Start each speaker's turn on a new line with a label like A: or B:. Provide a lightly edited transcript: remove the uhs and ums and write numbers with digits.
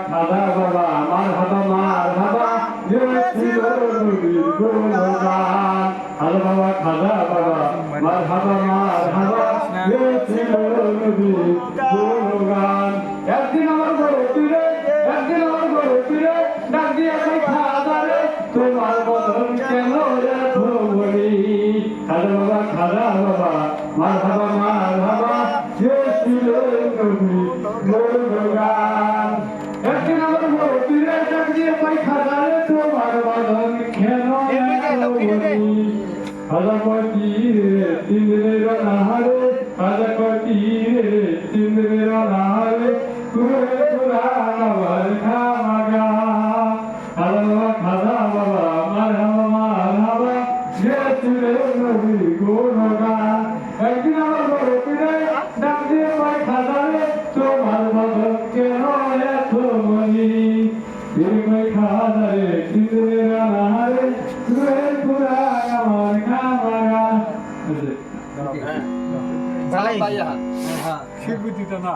A: খাজা বাবা মারহাবা মারহাবা গেছিল নবীর গুণগান খাজা বাবা খাজা বাবা মারহাবা মারহাবা গেছিল নবীর গুণগান একদিন আমার বড় পীরে ডাক দিয়ে কই খাজা রে তোমার বদন কেন এত বলি খাজা বাবা মারহাবা মারহাবা গেছিল নবীর গুণগান একদিন আমার বড় পীরে ডাক দিয়ে কই খাজা রে তোমার বদন কেন এত বলি খাজা কটিরে তিনরে রাহারে খাজা কটিরে তিনরে রাহারে তুরে তুরাবার খামাগা খাজা বাবা মারহাবা মারহাবা গেছিল নবীর গুণগান একদিন আমার বড় পীরে ডাক দিয়ে কই খাজা রে তোমার বদন কেন এত বলি কই খাজা রে তিনরে রাহারে তুরে তুরাবার খামাগা
B: চালাই হ্যাঁ শিবুতিটা না